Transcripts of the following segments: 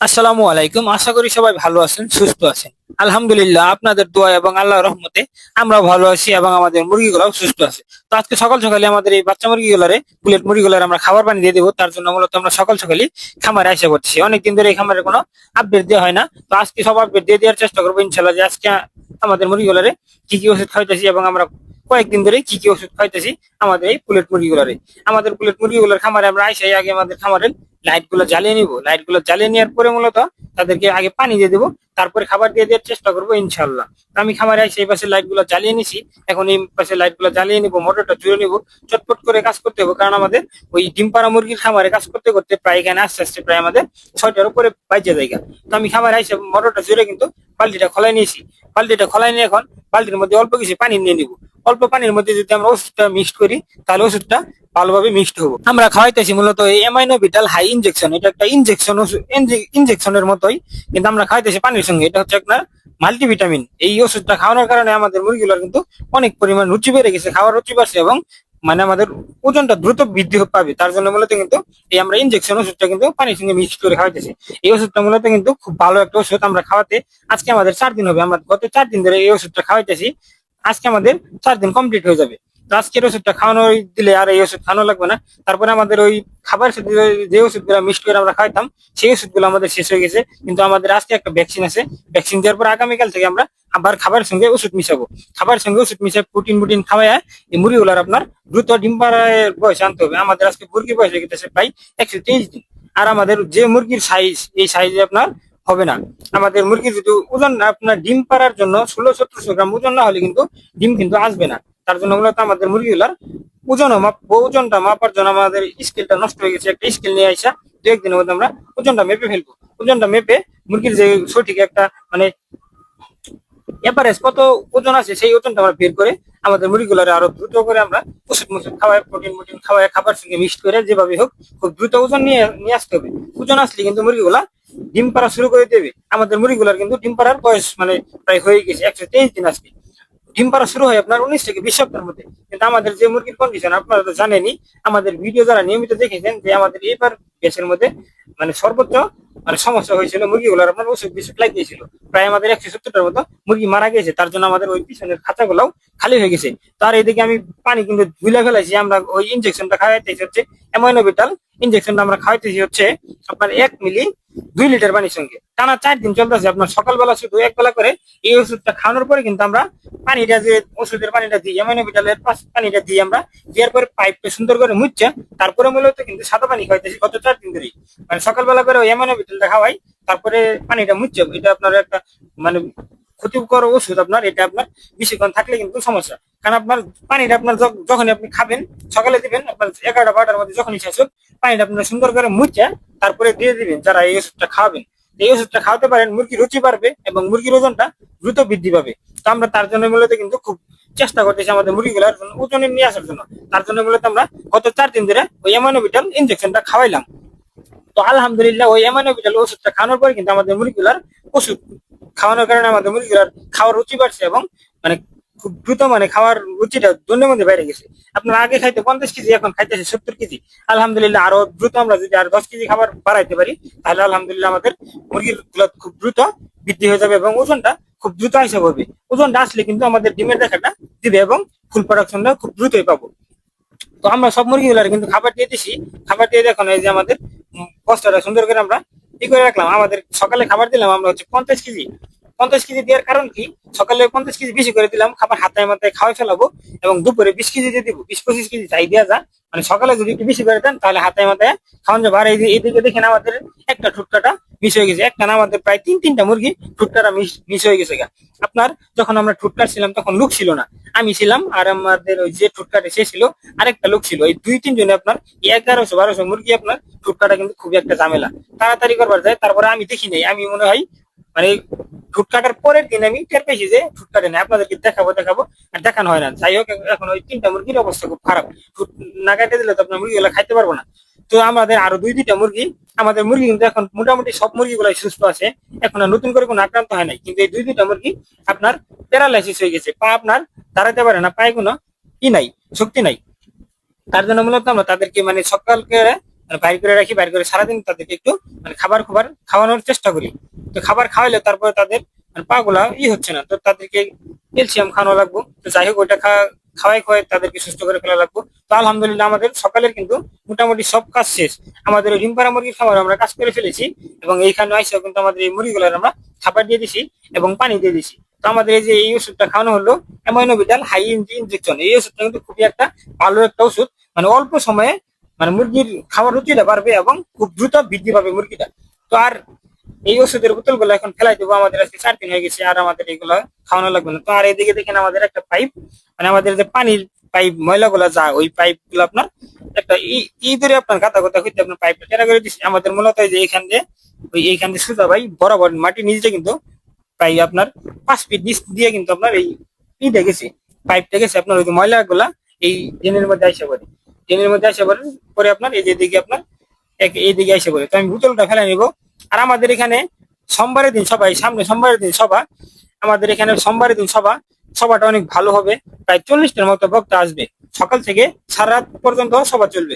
আসসালামু আলাইকুম। আশা করি সবাই ভালো আছেন, সুস্থ আছেন। আলহামদুলিল্লাহ, আপনাদের দোয়া এবং আল্লাহর রহমতে আমরাও ভালো আছি এবং আমাদের মুরগিগুলোও সুস্থ আছে। তো আজকে সকাল সকালে আমাদের এই বাচ্চা মুরগিগুলারে, বুলেট মুরগিগুলার আমরা খাবার পানি দিয়ে দেবো। তার জন্য মূলত আমরা সকাল সকালে খামারে এসে পড়ছি। অনেকদিন ধরে এই খামারের কোনো আপডেট দেওয়া হয় না, তো আজকে সব আপডেট দিয়ে দেওয়ার চেষ্টা করবো ইনশাল্লাহ। যে আজকে আমাদের মুরগিগুলারে কি কি ওষুধ খাইতেছি এবং আমরা কয়েকদিন ধরে কি কি ওষুধ খাইতেছি আমাদের এই পুলেট মুরগিগুলারে। আমাদের পুলেট মুরগিগুলোর খামারে আমরা আইসে আগে আমাদের খামারের লাইট গুলো জ্বালিয়ে নিবো। লাইট গুলো জ্বালিয়ে নেওয়ার পরে মূলত তাদেরকে আগে পানি দিয়ে দেবো, তারপরে খাবার দিয়ে দেওয়ার চেষ্টা করবো ইনশাল্লাহ। তো আমি খামারে আইসে এই পাশে লাইট গুলো জ্বালিয়ে নিছি। এখন এই পাশে লাইট গুলো জ্বালিয়ে নিবো, মোটরটা জুড়ে নিবো। চটপট করে কাজ করতে হবে, কারণ আমাদের ওই ডিম পাড়া মুরগির খামারে কাজ করতে করতে প্রায় এখানে আস্তে আস্তে প্রায় আমাদের 6টার উপরে বাজে জায়গা। তো আমি খামারে আইসে মোটরটা জুড়ে কিন্তু বালতিটা খোলাই নিয়েছি। বালতিটা খোলাই নিয়ে এখন বালতির মধ্যে অল্প কিছু পানি নিয়ে নিবো। অল্প পানির মধ্যে যদি আমরা ওষুধটা মিক্সড করি, তাহলে ওষুধটা ভালোভাবে মিক্সড হবো। আমরা খাওয়াইতেছি মূলত এই অ্যামাইনো ভিটাল হাই ইনজেকশন। এটা একটা ইনজেকশন, ইনজেকশনের মতোই, কিন্তু আমরা খাইতেছি পানির সঙ্গে। এটা হচ্ছে আপনার মাল্টিভিটামিন। এই ওষুধটা খাওয়ানোর কারণে আমাদের মুরগিগুলোর কিন্তু অনেক পরিমাণ রুচি বেড়ে গেছে, খাওয়ার রুচি বাড়ছে এবং আমাদের ওজনটা দ্রুত বৃদ্ধি পাবে। তার জন্য মূলত কিন্তু এই আমরা ইনজেকশন ওষুধটা কিন্তু পানির সঙ্গে মিক্স করে খাওয়াইতেছি। এই ওষুধটা মূলত কিন্তু খুব ভালো একটা ওষুধ। আমরা খাওয়াতে আজকে আমাদের 4 দিন হবে। আমরা গত 4 দিন ধরে এই ওষুধটা খাওয়াইতেছি। আজকে আমাদের 4 দিন কমপ্লিট হয়ে যাবে। তো আজকের ওষুধটা খাওয়ানো দিলে আর এই ওষুধ খাওয়ানো লাগবে না। তারপরে আমাদের ওই খাবার সাথে যে ওষুধগুলো মিক্স করে আমরা খাইতাম, সেই ওষুধগুলো আমাদের শেষ হয়ে গেছে। কিন্তু আমাদের আজকে একটা ভ্যাকসিন আছে। ভ্যাকসিন দেওয়ার পর আগামীকাল থেকে আমরা আবার খাবারের সঙ্গে ওষুধ মিশাবো। খাবারের সঙ্গে ওষুধ মিশিয়ে প্রোটিন বুটিন খাওয়ায় এই মুরগিগুলার আপনার দ্রুত ডিম পাড়ার বয়স আনতে হবে। আমাদের আজকে মুরগির বয়স হয়ে গেছে প্রায় 123 দিন। আর আমাদের যে মুরগির সাইজ, এই সাইজে আপনার হবে না। আমাদের মুরগি যদি ওজন আপনার ডিম পাড়ার জন্য 1600-1700 গ্রাম ওজন না হলে কিন্তু ডিম কিন্তু আসবে না। তার জন্য মূলত আমাদের মুরগিগুলার ওজনটা মাপার জন্য আমাদের স্কেলটা নষ্ট হয়ে গেছে। একটা স্কেল নিয়ে আইসা 2-1 দিনের মধ্যে আমরা ওজনটা মেপে ফেলবো। ওজনটা মেপে মুরগির যে সঠিক একটা মানে এভারেজ কত ওজন আছে, সেই ওজনটা আমরা বের করে আমাদের মুরগিগুলোর আরো দ্রুত করে আমরা ওষুধ মুষুধ খাওয়ায়, প্রোটিন মোটিন খাওয়ায়, খাবার সঙ্গে মিক্সড করে যেভাবে হোক খুব দ্রুত ওজন নিয়ে নিয়ে আসতে হবে। ওজন আসলে কিন্তু মুরগিগুলা ডিম পাড়া শুরু করে দেবে। আমাদের মুরগিগুলার কিন্তু ডিম পাড়ার বয়স প্রায় হয়ে গেছে 123 দিন আজকে। ডিম পাড়া শুরু হয় আপনার 19 থেকে 20 সপ্তাহের মধ্যে। কিন্তু আমাদের যে মুরগির কন্ডিশন আপনারা তো জানেনই, আমাদের ভিডিও যারা নিয়মিত দেখেছেন, যে আমাদের এবার ব্যাচের মধ্যে সর্বোচ্চ সমস্যা হয়েছিল মুরগিগুলোর আপনার ওষুধ বিষুধ লাগিয়েছিল। প্রায় আমাদের 170টার মতো মুরগি মারা গেছে। তার জন্য আমাদের ওই পিছনের খাঁচাগুলোও খালি হয়ে গেছে। তার এইদিকে আমি পানি কিন্তু ধুলে ফেলাইছি। আমরা ওই ইনজেকশনটা খাওয়াইতেছি হচ্ছে অ্যামাইনোভিটাল। ইনজেকশনটা আমরা খাওয়াইতেছি হচ্ছে আপনার 1 মিলি 2 লিটার পানির সঙ্গে। টানা 4 দিন চলতেছে। আপনার সকালবেলা শুধু একবেলা করে এই ওষুধটা খাওয়ানোর পরে কিন্তু আমরা পানিটা, যে ওষুধের পানিটা দিই, অ্যামাইনোভিটালের পানিটা দিই আমরা। দেওয়ার পরে পাইপটা সুন্দর করে মুচ্ছে তারপরে মূলত কিন্তু সাদা পানি খাওয়াইতেছি গত 4 দিন ধরে। সকালবেলা করে ওই অ্যামাইনোভিটালটা খাওয়াই, তারপরে পানিটা মুচ্ছে। এটা আপনার একটা মানে ক্ষতিকর ওষুধ। আপনার এটা আপনার বেশিক্ষণ থাকলে কিন্তু সমস্যা। কারণ আপনার পানিটা আপনার যখনই আপনি খাবেন, সকালে দিবেন, আপনার 11টা-12টার মধ্যে যখনই শেষ হোক, পানিটা আপনার সুন্দর করে মুচ্ছে তারপরে দিয়ে দিবেন যারা এই ওষুধটা খাওয়াবেন। এই ওষুধটা খাওয়াতে পারেন, মুরগির রুচি বাড়বে এবং মুরগির ওজনটা দ্রুত বৃদ্ধি পাবে। তো আমরা তার জন্য মূলত কিন্তু খুব চেষ্টা করতেছি আমাদের মুরগিগুলার ওজনে নিয়ে আসার জন্য। তার জন্য মূলত আমরা গত 4 দিন ধরে ওই অ্যামাইনোভিটাল ইনজেকশনটা খাওয়াইলাম। তো আলহামদুলিল্লাহ, ওই অ্যামাইনোভিটাল ওষুধটা খাওয়ানোর পরে কিন্তু আমাদের মুরগিগুলার ওষুধ খাওয়ানোর কারণে আমাদের মুরগিগুলার খাওয়ার রুচি বাড়ছে এবং মানে খুব দ্রুত খাওয়ার রুচিটা দৈনের মধ্যে বেড়ে গেছে। আপনার আগে খাইতে 50 কেজি, এখন খাইতেছে 70 কেজি। আলহামদুলিল্লাহ, আরো দ্রুত আমরা যদি আর 10 কেজি খাবার বাড়াইতে পারি, তাহলে আলহামদুলিল্লাহ আমাদের মুরগির গুলো খুব দ্রুত বৃদ্ধি হয়ে যাবে এবং ওজনটা খুব দ্রুত আসা করবে। ওজনটা আসলে কিন্তু আমাদের ডিমের দেখাটা দিবে এবং ফুল প্রোডাকশনটা খুব দ্রুতই পাবো। তো আমরা সব মুরগিগুলার কিন্তু খাবার দিয়ে দিছি। খাবার দিয়ে দেখুন এই যে আমাদের বস্তাটা সুন্দর করে আমরা ই করে রাখলাম। আমাদের সকালে খাবার দিলাম আমরা হচ্ছে 50 কেজি। 50 কেজি দেওয়ার কারণ কি, সকালে 50 কেজি বেশি করে দিলাম, খাবার হাতায় মাথায় খাওয়াই ফেলাবো এবং দুপুরে 20 কেজি দিয়ে দিব। 20-25 কেজি চাই দেওয়া যা, সকালে যদি একটু বেশি করে দেন তাহলে হাতায় মাথায় খাওয়ান যাবে। আর এইদিকে দেখেন আমাদের একটা ঠুটকাটা মিস হয়ে গেছে। একটা না, আমাদের প্রায় 3-3টা মুরগি ঠুটকাটা মিস হয়ে গেছে। আপনার যখন আমরা ঠুটকাট ছিলাম তখন লোক ছিল না, আমি ছিলাম আর আমাদের ওই যে ঠুটকাটে সে ছিল, আরেকটা লোক ছিল। এই 2-3 জনে আপনার 1100-1200 মুরগি আপনার ঠুটকাটা কিন্তু খুবই একটা ঝামেলা, তাড়াতাড়ি করবার যায়। তারপরে আমি দেখি নাই, আমি মনে হয় মানে ঠুট কাটার পরের দিন আমি টের পেয়েছি যে ঠুট কাটে না। আপনাদেরকে দেখাবো দেখাবো আর দেখানো হয় না। যাই হোক, এখন ওই 3টা মুরগির অবস্থা খুব খারাপ। ঠুট না কাটে দিলে তো আপনার মুরগিগুলো খাইতে পারবো না। তো আমাদের আরো 2-2টা মুরগি, আমাদের মুরগি কিন্তু এখন মোটামুটি সব মুরগিগুলাই সুস্থ আছে। এখন আর নতুন করে কোনো আক্রান্ত হয় নাই। কিন্তু এই 2-2টা মুরগি আপনার প্যারালাইসিস হয়ে গেছে। পা আপনার দাঁড়াতে পারে না, পায়ে কোনো ই নাই, শক্তি নাই। তার জন্য মূলত আমরা তাদেরকে সকালকে মানে বাইর করে রাখি, বাইর করে সারাদিন তাদেরকে একটু মানে খাবার খাওয়ানোর চেষ্টা করি। তো খাবার খাওয়াইলে তারপরে তাদের মানে পা গুলা হচ্ছে না, তো তাদেরকে ক্যালসিয়াম খাওয়ানো লাগবো। তো যাই হোক ওইটা খাওয়াই খাওয়াই তাদেরকে সুস্থ করে ফেলা লাগবো। তো আলহামদুলিল্লাহ আমাদের সকালের কিন্তু মোটামুটি সব কাজ শেষ। আমাদের ওই ডিম পাড়া মুরগির খাবার আমরা কাজ করে ফেলেছি, এবং এইখানে আইসা কিন্তু আমাদের এই মুরগিগুলোর আমরা খাবার দিয়ে দিছি এবং পানি দিয়ে দিছি। তো আমাদের এই যে এই ওষুধটা খাওয়ানো হলো অ্যামাইনোভিটাল হাই ইনজেকশন, এই ওষুধটা কিন্তু খুবই একটা ভালো একটা ওষুধ। মানে অল্প সময়ে মানে মুরগির খাওয়ার রুচিটা বাড়বে এবং খুব দ্রুত বৃদ্ধি পাবে মুরগিটা। তো আর এই ওষুধের বোতল গুলো এখন ফেলাই দেবো, আমাদের আজকে 4 দিন হয়ে গেছে, আর আমাদের এগুলো খাওয়ানো লাগবে না। তো আর এইদিকে দেখেন আমাদের একটা পাইপ, মানে আমাদের যে পানির পাইপ ময়লা গুলা যায় ওই পাইপ গুলো আপনার একটা ধরে আপনার গাতা গোতা হইতে আপনার পাইপটা টেরা করে দিচ্ছি। আমাদের মূলত এই যে এইখান দিয়ে এইখান দিয়ে সুতা ভাই বরাবর মাটির নিচে কিন্তু প্রায় আপনার 5 ফিট নিচ দিয়ে কিন্তু আপনার এই গেছে, পাইপটা গেছে আপনার ওই যে ময়লা গুলা এই ড্রেনের মধ্যে আইসা পড়ে, ড্রেনের মধ্যে আইসা পড়ে পরে আপনার এই যে দিকে আপনার এইদিকে আইসা পড়ে। তো আমি বোতলটা ফেলে নিবো। আর আমাদের এখানে সোমবারের দিন সবাই, সামনে সোমবারের দিন সভা, আমাদের এখানে সোমবারের দিন সভাটা অনেক ভালো হবে। প্রায় 40টার মতো বক্তা আসবে, সকাল থেকে সারা রাত পর্যন্ত সভা চলবে।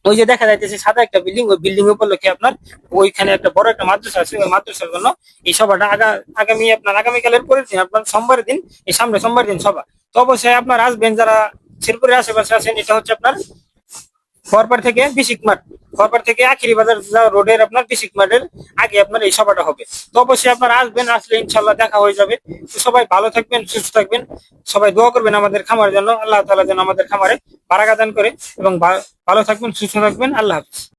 ওই যে দেখা যাইতেছে সাদা একটা বিল্ডিং, ওই বিল্ডিং উপলক্ষে আপনার ওইখানে একটা বড় একটা মাদ্রাসা আছে, ওই মাদ্রাসার জন্য এই সভাটা আগামীকালের পরের দিন আপনার সোমবারের দিন, এই সামনে সোমবার দিন সভা। তো অবশ্যই আপনার আসবেন যারা শেরপুরের আশেপাশে আছেন। এটা হচ্ছে আপনার খড়পাড় থেকে বিশিক মাঠ, খড়পাড় থেকে আখিরি বাজার রোডের আপনার বিশিক মাঠের আগে আপনার এই সভাটা হবে। তো অবশ্যই আপনারা আসবেন, আসলে ইনশাল্লাহ দেখা হয়ে যাবে। তো সবাই ভালো থাকবেন, সুস্থ থাকবেন, সবাই দোয়া করবেন আমাদের খামারের জন্য, আল্লাহ তাআলা যেন আমাদের খামারে বারাকা দান করে, এবং ভালো থাকবেন, সুস্থ থাকবেন। আল্লাহ হাফিজ।